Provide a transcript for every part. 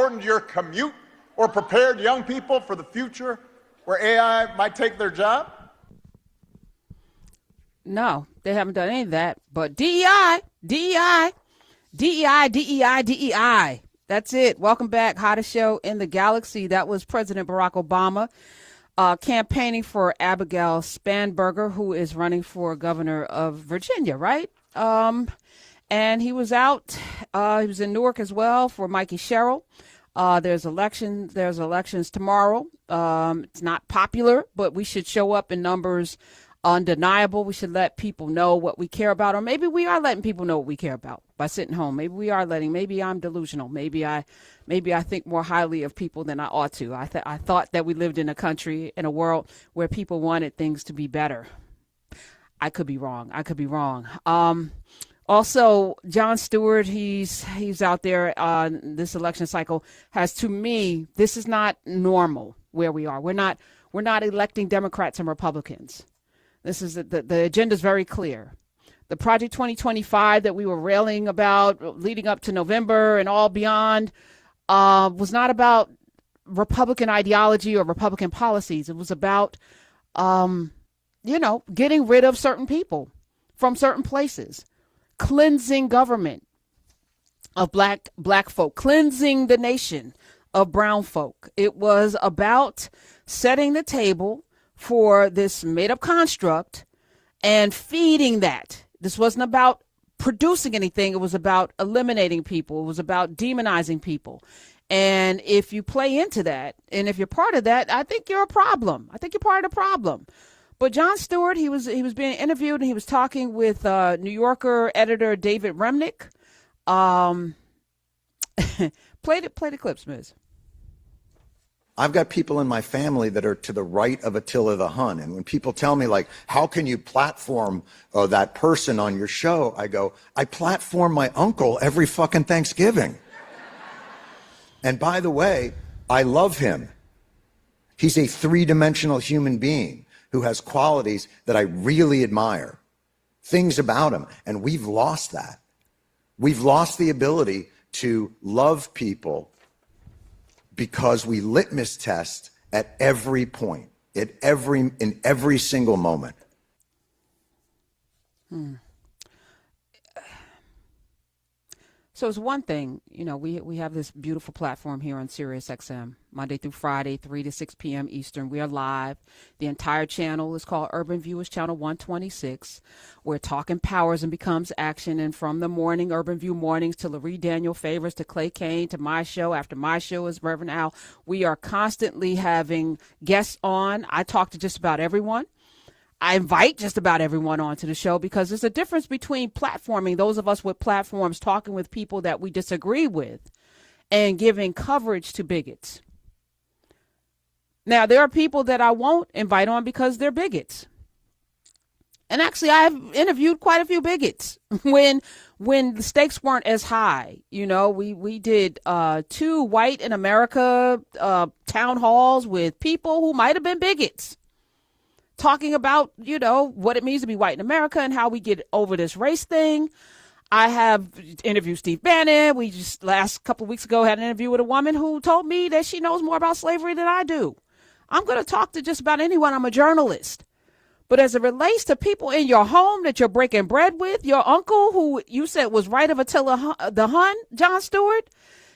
shortened your commute or prepared young people for the future where AI might take their job? No, they haven't done any of that. But DEI, DEI, DEI, DEI, DEI. That's it. Welcome back. Hottest show in the galaxy. That was President Barack Obama campaigning for Abigail Spanberger, who is running for governor of Virginia, right? And he was out. He was in Newark as well for Mikey Sherrill. There's elections tomorrow. It's not popular, but we should show up in numbers undeniable. We should let people know what we care about, or maybe we are letting people know what we care about by sitting home. Maybe I'm delusional. Maybe I think more highly of people than I ought to. I thought that we lived in a country, in a world where people wanted things to be better. I could be wrong. Also, Jon Stewart, he's out there on this election cycle. To me, this is not normal where we are. We're not electing Democrats and Republicans. This is the agenda is very clear. The Project 2025 that we were railing about leading up to November and all beyond was not about Republican ideology or Republican policies. It was about, getting rid of certain people from certain places, cleansing government of black folk, cleansing the nation of brown folk. It was about setting the table for this made-up construct and feeding that. This wasn't about producing anything. It was about eliminating people. It was about demonizing people. And if you play into that, and if you're part of that, I think you're a problem. I think you're part of the problem. But Jon Stewart, he was being interviewed, and he was talking with New Yorker editor David Remnick. Play the clips, Ms. I've got people in my family that are to the right of Attila the Hun. And when people tell me, like, how can you platform that person on your show? I go, I platform my uncle every fucking Thanksgiving. And by the way, I love him. He's a three-dimensional human being who has qualities that I really admire, things about him. And we've lost that. We've lost the ability to love people because we litmus test at every point, in every single moment. So it's one thing, we have this beautiful platform here on SiriusXM, Monday through Friday, 3 to 6 p.m. Eastern. We are live. The entire channel is called Urban View, is channel 126, where talk empowers and becomes action. And from the morning, Urban View Mornings, to Larry Daniel Favors, to Clay Kane, to my show, after my show is Reverend Al, we are constantly having guests on. I talk to just about everyone. I invite just about everyone onto the show because there's a difference between platforming, those of us with platforms, talking with people that we disagree with, and giving coverage to bigots. Now, there are people that I won't invite on because they're bigots. And actually, I've interviewed quite a few bigots when the stakes weren't as high. We did 2 White in America town halls with people who might have been bigots, talking about, what it means to be white in America and how we get over this race thing. I have interviewed Steve Bannon. We just last couple of weeks ago had an interview with a woman who told me that she knows more about slavery than I do. I'm going to talk to just about anyone. I'm a journalist. But as it relates to people in your home that you're breaking bread with, your uncle, who you said was right of Attila the Hun, Jon Stewart,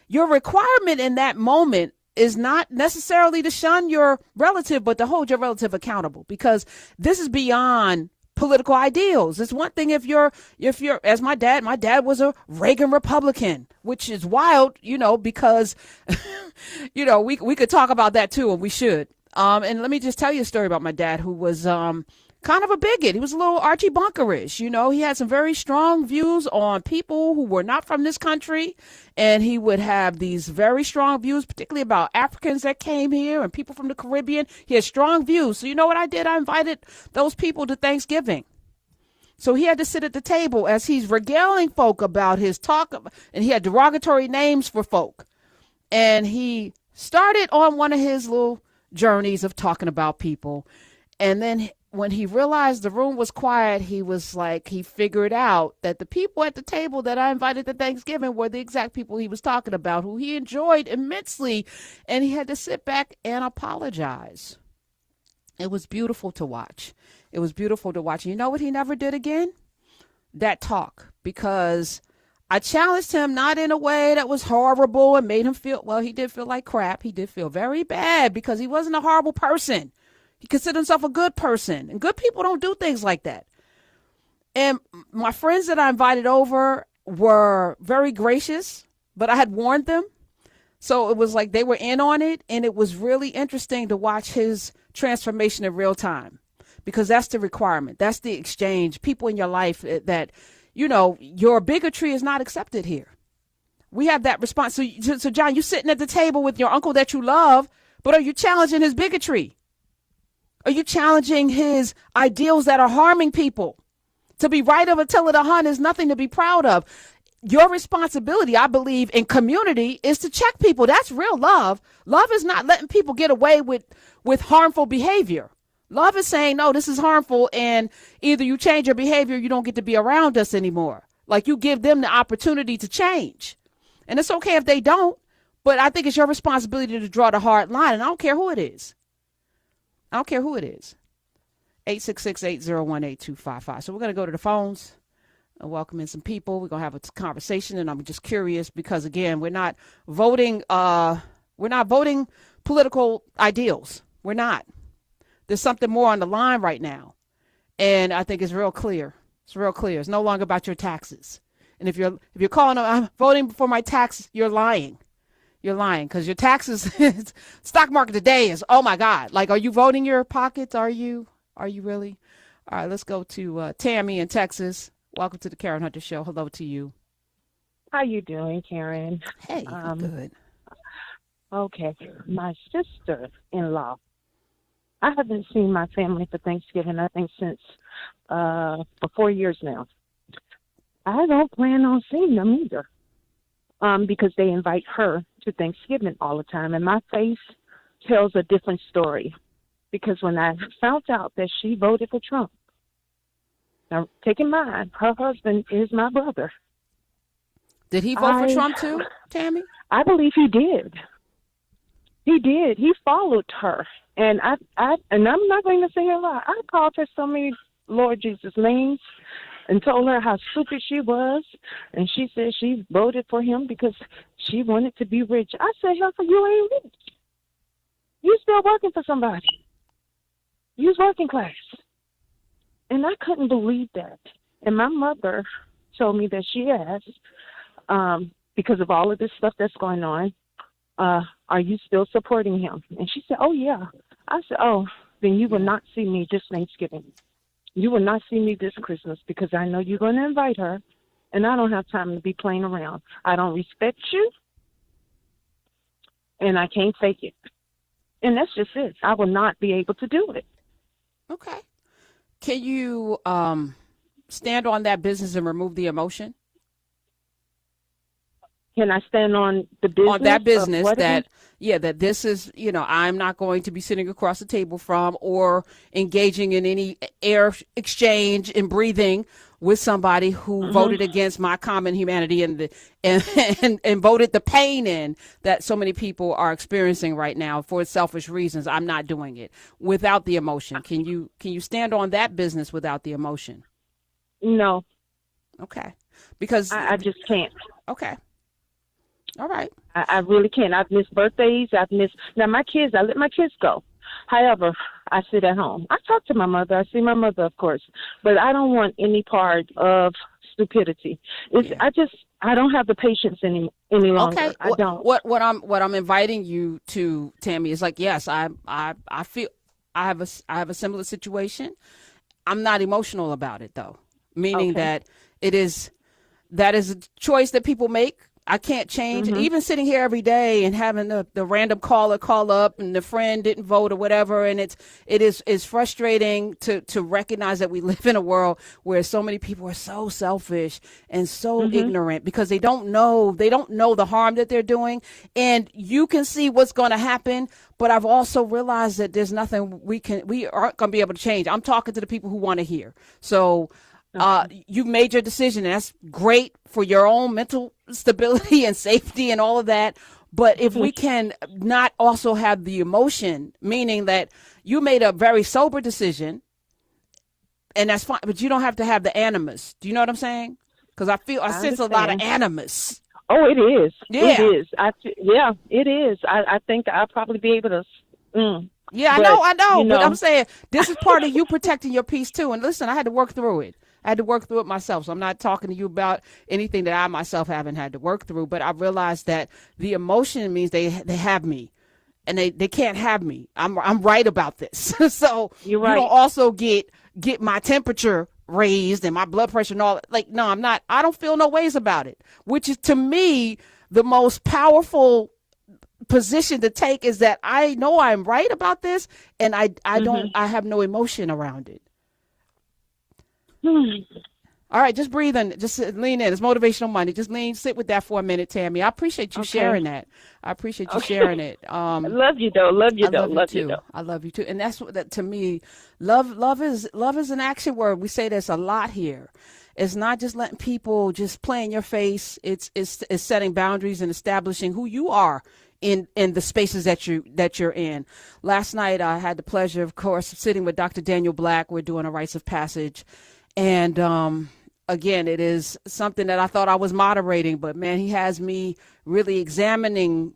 your requirement in that moment is not necessarily to shun your relative, but to hold your relative accountable, because this is beyond political ideals. It's one thing if you're, as my dad was a Reagan Republican, which is wild, because, we could talk about that too, and we should. And let me just tell you a story about my dad, who was, kind of a bigot. He was a little Archie Bunkerish. He had some very strong views on people who were not from this country. And he would have these very strong views, particularly about Africans that came here and people from the Caribbean. He had strong views. So you know what I did? I invited those people to Thanksgiving. So he had to sit at the table as he's regaling folk about his talk. And he had derogatory names for folk. And he started on one of his little journeys of talking about people. And then when he realized the room was quiet, he was like, he figured out that the people at the table that I invited to Thanksgiving were the exact people he was talking about, who he enjoyed immensely. And he had to sit back and apologize. It was beautiful to watch. It was beautiful to watch. You know what he never did again? That talk, because I challenged him, not in a way that was horrible and made him feel, well, he did feel like crap. He did feel very bad because he wasn't a horrible person. He considered himself a good person, and good people don't do things like that. And my friends that I invited over were very gracious, but I had warned them. So it was like they were in on it, and it was really interesting to watch his transformation in real time, because that's the requirement. That's the exchange. People in your life that, you know, your bigotry is not accepted here. We have that response. So John, you sitting at the table with your uncle that you love, but are you challenging his bigotry? Are you challenging his ideals that are harming people? To be right of Attila the Hun is nothing to be proud of. Your responsibility, I believe, in community is to check people. That's real love. Love is not letting people get away with harmful behavior. Love is saying, no, this is harmful, and either you change your behavior, you don't get to be around us anymore. Like, you give them the opportunity to change. And it's okay if they don't, but I think it's your responsibility to draw the hard line, and I don't care who it is. I don't care who it is. 866-801-8255. So we're going to go to the phones and welcome in some people. We're going to have a conversation, and I'm just curious because, again, we're not voting political ideals. We're not. There's something more on the line right now, and I think it's real clear. It's real clear. It's no longer about your taxes. And if you're calling, I'm voting for my taxes, you're lying. You're lying, because your taxes, stock market today is, oh my God. Like, are you voting your pockets? Are you really? All right, let's go to Tammy in Texas. Welcome to the Karen Hunter Show. Hello to you. How you doing, Karen? Hey, I'm good. Okay, my sister-in-law. I haven't seen my family for Thanksgiving, I think, since for 4 years now. I don't plan on seeing them either. Because they invite her to Thanksgiving all the time. And my face tells a different story. Because when I found out that she voted for Trump, now keep in mind, her husband is my brother. Did he vote for Trump too, Tammy? I believe he did. He did. He followed her. And and I'm not going to say a lie. I called her so many Lord Jesus names and told her how stupid she was, and she said she voted for him because she wanted to be rich. I said, hell, you ain't rich. You still working for somebody. You's working class. And I couldn't believe that. And my mother told me that she asked, because of all of this stuff that's going on, are you still supporting him? And she said, oh, yeah. I said, oh, then you will not see me this Thanksgiving. You will not see me this Christmas because I know you're going to invite her, and I don't have time to be playing around. I don't respect you, and I can't fake it. And that's just it. I will not be able to do it. Okay. Can you stand on that business and remove the emotion? Can I stand on the business? On that business that this is, I'm not going to be sitting across the table from or engaging in any air exchange and breathing with somebody who voted against my common humanity and voted the pain in that so many people are experiencing right now for selfish reasons. I'm not doing it without the emotion. Can you stand on that business without the emotion? No. Okay. Because I just can't. Okay. All right. I really can't. I've missed birthdays. Now my kids, I let my kids go. However, I sit at home. I talk to my mother. I see my mother, of course, but I don't want any part of stupidity. I don't have the patience any longer. Okay. I don't. What I'm inviting you to, Tammy, is like, yes, I feel I have a similar situation. I'm not emotional about it though, meaning that that is a choice that people make I can't change it. Even sitting here every day and having the random caller call up and the friend didn't vote or whatever. And it is frustrating to recognize that we live in a world where so many people are so selfish and so ignorant because they don't know the harm that they're doing. And you can see what's going to happen. But I've also realized that there's nothing we aren't going to be able to change. I'm talking to the people who want to hear. So you've made your decision, and that's great for your own mental stability and safety and all of that. But if we can not also have the emotion, meaning that you made a very sober decision, and that's fine, but you don't have to have the animus. Do you know what I'm saying? Because I sense a lot of animus. Oh, it is. Yeah. It is. It is. I think I'll probably be able to. Yeah, but, I know. you know. But I'm saying this is part of you protecting your peace too. And listen, I had to work through it. I had to work through it myself. So I'm not talking to you about anything that I myself haven't had to work through. But I realized that the emotion means they have me, and they can't have me. I'm right about this. So You're right. You don't also get my temperature raised and my blood pressure and all. Like, no, I'm not. I don't feel no ways about it. Which is, to me, the most powerful position to take, is that I know I'm right about this, and I have no emotion around it. All right, just breathe in. Just lean in. It's motivational Monday. Just sit with that for a minute, Tammy. I appreciate you sharing that. I appreciate you sharing it. I love you though. Love you though. Love you too. I love you too. And that's what, that to me, love is an action word. We say this a lot here. It's not just letting people just play in your face. It's setting boundaries and establishing who you are in the spaces that you're in. Last night I had the pleasure, of course, of sitting with Dr. Daniel Black. We're doing a rites of passage. And again, it is something that I thought I was moderating, but man, he has me really examining,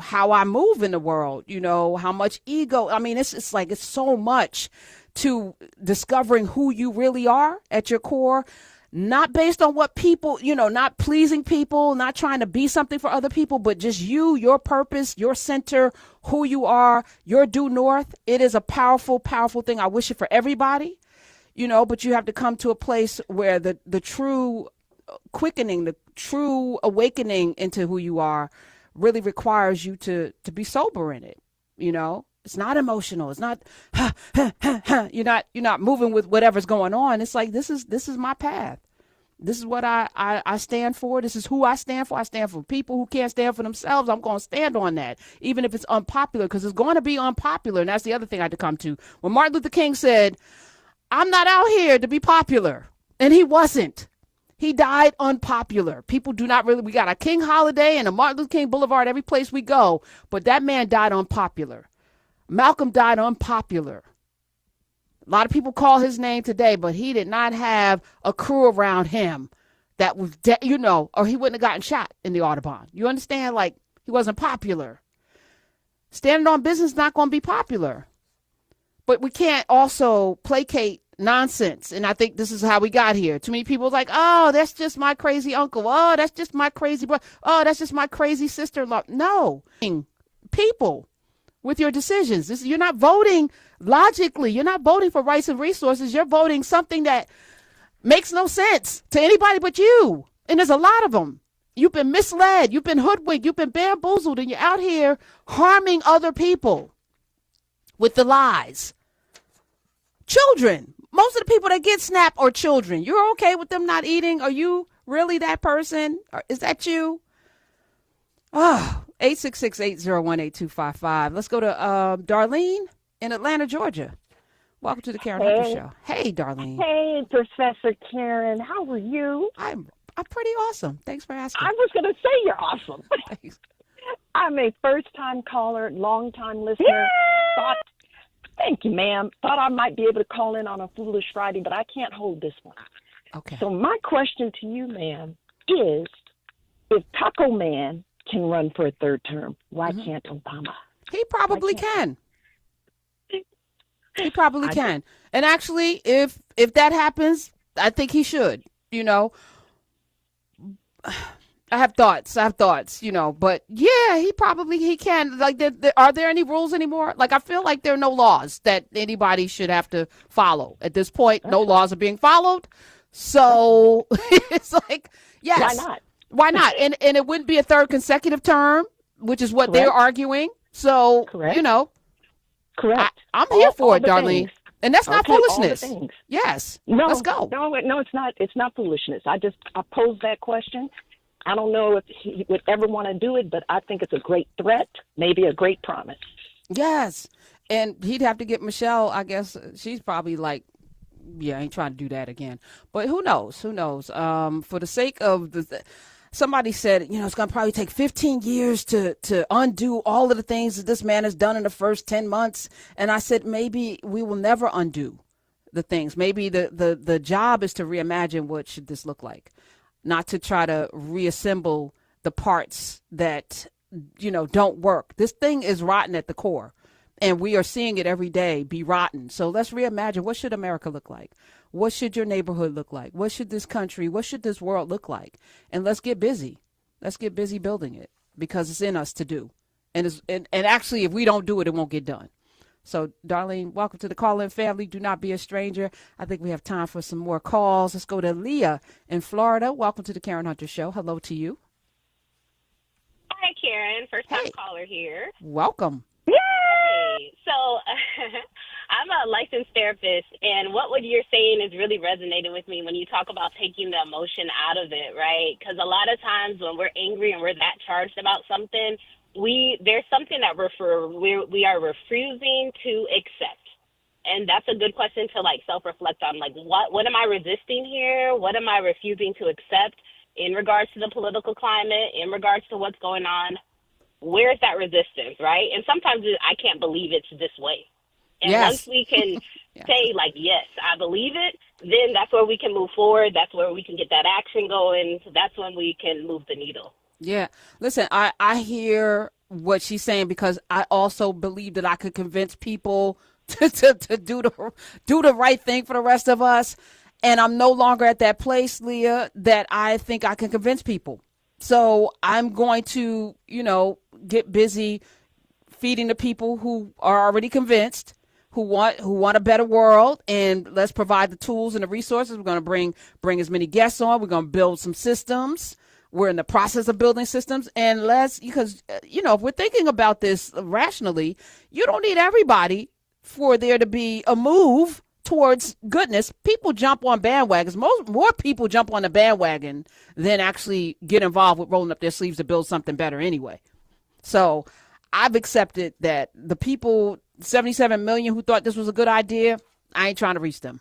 how I move in the world, how much ego. I mean, it's like it's so much to discovering who you really are at your core, not based on what people, not pleasing people, not trying to be something for other people, but just you, your purpose, your center, who you are, your due north. It is a powerful, powerful thing. I wish it for everybody. But you have to come to a place where the true quickening, the true awakening into who you are really requires you to be sober in it. It's not emotional. It's not, you're not moving with whatever's going on. It's like, this is my path. This is what I stand for. This is who I stand for. I stand for people who can't stand for themselves. I'm going to stand on that, even if it's unpopular, because it's going to be unpopular. And that's the other thing I had to come to. When Martin Luther King said, I'm not out here to be popular. And he wasn't. He died unpopular. People do not really, we got a King holiday and a Martin Luther King Boulevard every place we go, but that man died unpopular. Malcolm died unpopular. A lot of people call his name today, but he did not have a crew around him that was, or he wouldn't have gotten shot in the Audubon. You understand? Like, he wasn't popular. Standing on business is not going to be popular. But we can't also placate nonsense. And I think this is how we got here. Too many people are like, oh, that's just my crazy uncle. Oh, that's just my crazy brother. Oh, that's just my crazy sister-in-law. No. People with your decisions. You're not voting logically. You're not voting for rights and resources. You're voting something that makes no sense to anybody but you. And there's a lot of them. You've been misled. You've been hoodwinked. You've been bamboozled. And you're out here harming other people with the lies. Children. Most of the people that get SNAP are children. You're okay with them not eating? Are you really that person? Or is that you? 866-801-8255. Let's go to Darlene in Atlanta, Georgia. Welcome to the Karen Hunter Show. Hey, Darlene. Hey, Professor Karen. How are you? I'm pretty awesome. Thanks for asking. I was going to say you're awesome. Thanks. I'm a first-time caller, long-time listener. Thank you, ma'am. Thought I might be able to call in on a Foolish Friday, but I can't hold this one. Okay. So my question to you, ma'am, is if Taco Man can run for a third term, why can't Obama? He probably can. He probably can. And actually, if that happens, I think he should, I have thoughts, but yeah, he can. Like, are there any rules anymore? Like, I feel like there are no laws that anybody should have to follow. At this point, no laws are being followed. So it's like, yes. Why not? Why not? And it wouldn't be a third consecutive term, which is what they're Correct. arguing. So, Correct. you know, Correct. I'm here for all it, the Darlene. things. And that's not Okay, all the foolishness. things. Yes. No, Let's go. No, it's not. It's not foolishness. I posed that question. I don't know if he would ever want to do it, but I think it's a great threat, maybe a great promise. Yes. And he'd have to get Michelle, I guess. She's probably like, yeah, I ain't trying to do that again. But who knows? Who knows? For the sake of somebody said, it's going to probably take 15 years to undo all of the things that this man has done in the first 10 months. And I said, maybe we will never undo the things. Maybe the job is to reimagine what should this look like, not to try to reassemble the parts that, don't work. This thing is rotten at the core. And we are seeing it every day be rotten. So let's reimagine, what should America look like? What should your neighborhood look like? What should this country, what should this world look like? And let's get busy. Let's get busy building it, because it's in us to do. And actually, if we don't do it, it won't get done. So, Darlene, welcome to the call-in family. Do not be a stranger. I think we have time for some more calls. Let's go to Leah in Florida. Welcome to the Karen Hunter Show. Hello to you. Hi, Karen. First-time Hey. caller here. Welcome. Hey. So I'm a licensed therapist, and what you're saying is really resonating with me when you talk about taking the emotion out of it, right? Because a lot of times when we're angry and we're that charged about something, there's something that we are refusing to accept. And that's a good question to self-reflect on. What am I resisting here? What am I refusing to accept in regards to the political climate, in regards to what's going on? Where's that resistance, right? And sometimes I can't believe it's this way. And Yes. once we can say, yes, I believe it, then that's where we can move forward. That's where we can get that action going. That's when we can move the needle. Yeah. Listen, I hear what she's saying, because I also believe that I could convince people to do the right thing for the rest of us. And I'm no longer at that place, Leah, that I think I can convince people. So I'm going to, get busy feeding the people who are already convinced, who want a better world, and let's provide the tools and the resources. We're going to bring as many guests on. We're going to build some systems. We're in the process of building systems, and because if we're thinking about this rationally, you don't need everybody for there to be a move towards goodness. People jump on bandwagons. More people jump on the bandwagon than actually get involved with rolling up their sleeves to build something better anyway. So I've accepted that the people, 77 million who thought this was a good idea, I ain't trying to reach them.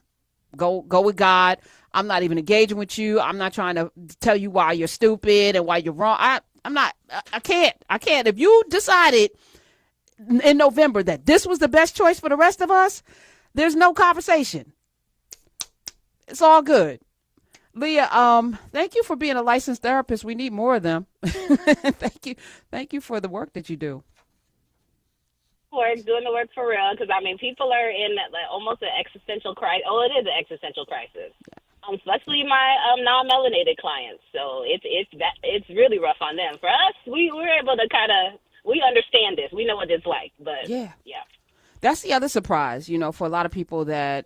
Go with God. I'm not even engaging with you. I'm not trying to tell you why you're stupid and why you're wrong. I can't. If you decided in November that this was the best choice for the rest of us, there's no conversation. It's all good. Leah, thank you for being a licensed therapist. We need more of them. Thank you for the work that you do. Doing the work for real, because people are in almost an existential crisis. Oh, it is an existential crisis, especially my non-melanated clients. So it's really rough on them. For us, we're able to we understand this. We know what it's like. But yeah. That's the other surprise, for a lot of people that,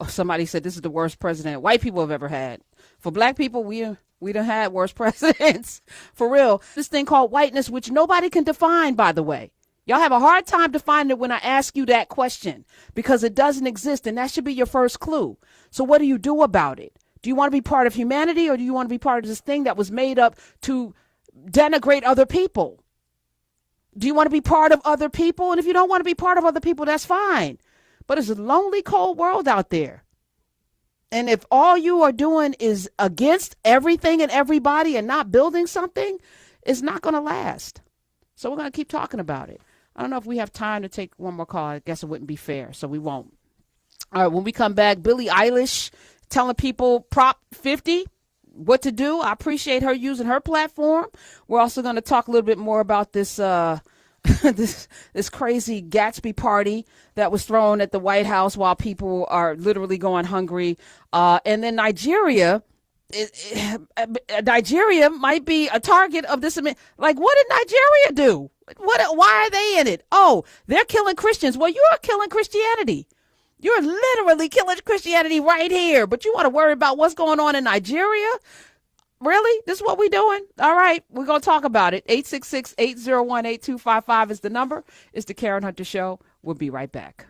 somebody said this is the worst president white people have ever had. For black people, we done had worse presidents. For real. This thing called whiteness, which nobody can define, by the way. Y'all have a hard time defining it when I ask you that question, because it doesn't exist, and that should be your first clue. So what do you do about it? Do you want to be part of humanity, or do you want to be part of this thing that was made up to denigrate other people? Do you want to be part of other people? And if you don't want to be part of other people, that's fine. But it's a lonely, cold world out there. And if all you are doing is against everything and everybody and not building something, it's not going to last. So we're going to keep talking about it. I don't know if we have time to take one more call. I guess it wouldn't be fair, so we won't. All right, when we come back, Billie Eilish telling people Prop 50, what to do. I appreciate her using her platform. We're also going to talk a little bit more about this this crazy Gatsby party that was thrown at the White House while people are literally going hungry. And then Nigeria might be a target of this. Like, what did Nigeria do? Why are they in it? Oh, they're killing Christians. Well, you're killing Christianity. You're literally killing Christianity right here. But you want to worry about what's going on in Nigeria? Really? This is what we doing? All right. We're going to talk about it. 866-801-8255 is the number. It's the Karen Hunter Show. We'll be right back.